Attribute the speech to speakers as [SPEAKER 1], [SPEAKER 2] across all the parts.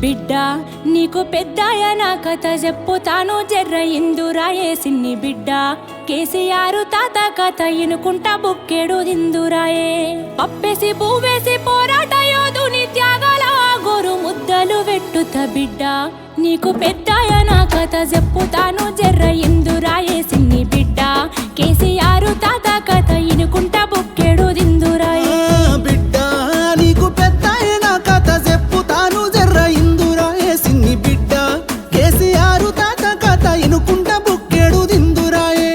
[SPEAKER 1] బిడ్డా నీకు పెద్దాయన కథ చెప్పుతాను జర్ర ఇందురాయే సిన్ని బిడ్డ కేసీఆర్ తాత కథ ఇనుకుంటా బుక్కెడు దిందురాయే పప్పేసి పువ్వేసి పోరాట యోధుని త్యాగాల గోరు ముద్దలు వెట్టుత బిడ్డ నీకు పెద్దాయన కథ చెప్పుతాను జర్ర ఇందురాయే సిన్ని బిడ్డ కేసీఆర్ తాత కథ ఇనుకుంటా బుక్కెడు దిందురాయే
[SPEAKER 2] బిడ్డ నీకు పెద్దాయన కథ చెప్పుతాను జర్ర ఇందురాయే సిన్ని బిడ్డ కేసీఆర్ తాత కథ ఇనుకుంటా బుక్కెడు దిందురాయే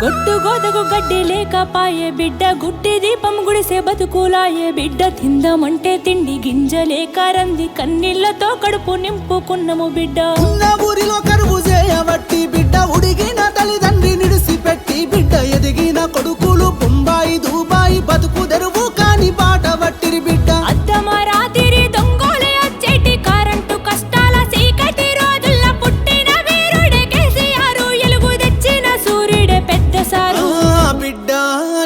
[SPEAKER 1] గొడ్డు గోదకు గడ్డి లేకపాయే బిడ్డ గుడ్డి దీపం గుడిసే బతుకులాయే బిడ్డ తిందామంటే తిండి గింజలేక రంది కన్నీళ్లతో కడుపు నింపుకున్నము బిడ్డ
[SPEAKER 2] ఉన్న ఊరిలో కరువు చేయబట్టి బిడ్డ ఉడిగిన తల్లిదండ్రి నిడిసిపెట్టి బిడ్డ ఎదిగిన కొడుకులు బొంబాయి దుబాయి బతుకు తెరువు కాని బాట పట్టిరి బిడ్డ
[SPEAKER 1] అద్దమరాతిరి దొంగోలే వచ్చేటి కరెంటు కష్టాల చీకటి రోజుల్ల పుట్టిన వీరుడే కేసీఆర్ ఎలుగు తెచ్చిన సూర్యుడే పెద్ద సారు
[SPEAKER 2] బిడ్డ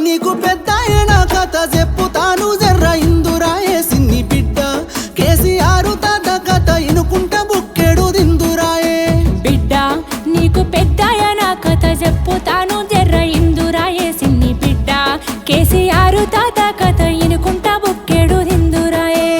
[SPEAKER 2] నీకు పెద్దాయన కథ చెప్పుతాను జర్ర ఇందురాయే సిన్ని బిడ్డ కేసీఆర్ తాత కథ ఇనుకుంటా బుక్కెడు దిందురాయే
[SPEAKER 1] బిడ్డ నీకు పెద్దాయన కథ చెప్పుతాను జర్ర ఇందురాయే సిన్ని బిడ్డ కేసీఆర్ తాత కథ ఇనుకుంటా బుక్కెడు దిందురాయే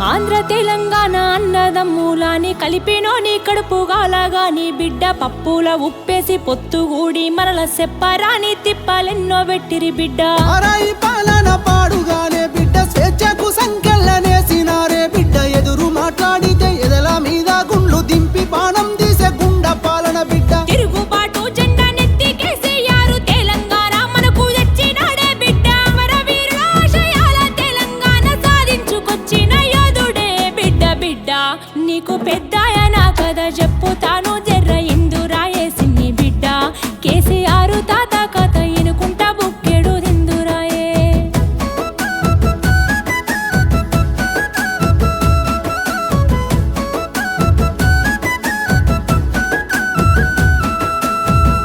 [SPEAKER 1] ఆంధ్ర తెలంగాణ అన్నదమ్ములాని కలిపినోని కడుపుగాలగాని బిడ్డ పప్పుల ఉప్పేసి పొత్తుగూడి మనల సెప్పరాని తిప్పలెన్నో పెట్టిరి బిడ్డ
[SPEAKER 2] ఆరాయి పాలన పాడుగానే బిడ్డ స్వేచ్ఛకు సంకెళ్ళనేసినారే బిడ్డ ఎదురు మాట్లాడితే ఎదల మీద గుండ్లు దింపి బాణం తీసే గుండ పాలన బిడ్డ
[SPEAKER 1] తిరుగుబాటు జెండా నెత్తి కేసీఆర్ తెలంగాణ మనకు తెచ్చినాడే బిడ్డ అమరవీరుల ఆశయాల తెలంగాణ సాధించుకొచ్చిన యోధుడే బిడ్డ బిడ్డ నీకు పెద్దాయన కథ చెప్పుతాను జర్ర ఇందురాయే సిన్ని బిడ్డ కేసీఆర్ తాత కథ ఇనుకుంటా బుక్కెడు దిందురాయే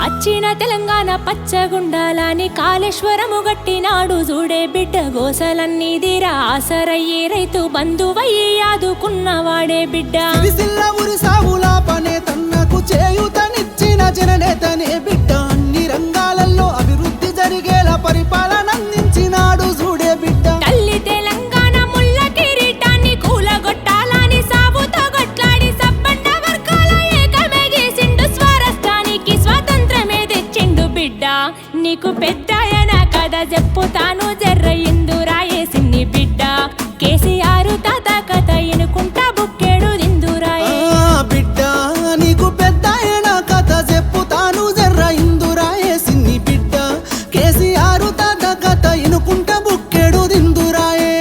[SPEAKER 1] అచ్చిన తెలంగాణ పచ్చగుండాలని కాళేశ్వరము గట్టినాడు చూడే బిడ్డ గోసలన్నీ తీరా ఆసరయ్యే రైతు బంధువయ్యి ఆదుకున్నవాడే బిడ్డ
[SPEAKER 2] సిరిసిల్ల ఊరి సావుల పనే తన్నకు చేయూతనిచ్చిన జననేతనే బిడ్డ అన్ని రంగాలలో అభివృద్ధి జరిగేలా పరిపాలన అందించినాడు చూడే బిడ్డ
[SPEAKER 1] తల్లి తెలంగాణ ముళ్ళ కిరీటాన్ని కూలగొట్టాలని సాగుతో గొట్లాడి సబ్బండ వర్గాల ఏకమే చేసిండు స్వరాష్ట్రానికి స్వాతంత్రమే తెచ్చిండు బిడ్డ నీకు పెద్దాయన కథ చెప్పుతాను జర్ర ఇందురాయే సిన్ని బిడ్డ కేసీఆర్ తాత కథ ఇనుకుంటా బుక్కెడు దిందురాయే
[SPEAKER 2] బిడ్డ నీకు పెద్దాయన కథ చెప్పుతాను జర్ర ఇందురాయే సిన్ని బిడ్డ కేసీఆర్ తాత కథ ఇనుకుంటా బుక్కెడు దిందురాయే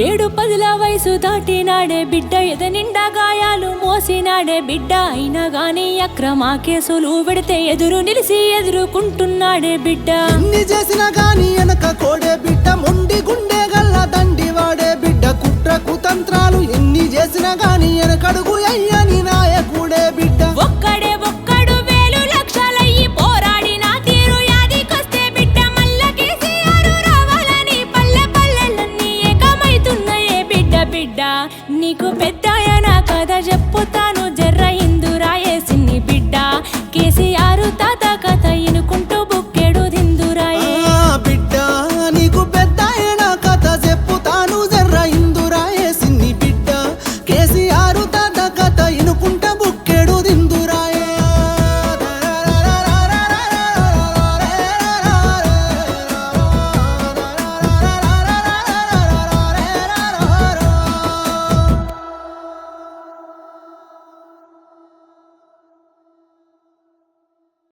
[SPEAKER 1] ఏడు పదుల వయసు దాటినాడే బిడ్డ ఎదనిండా గాయాలు మోసినాడే బిడ్డ అయినా గాని అక్రమ కేసులు పెడితే ఎదురు నిలిసి ఎదుర్కొంటున్నాడే బిడ్డ
[SPEAKER 2] ఎన్ని చేసినా గాని వెనక కోడే బిడ్డ మొండి గుండె గల్ల దండి వాడే బిడ్డ కుట్ర కుతంత్రాలు ఎన్ని చేసినా గాని వెనకడుగు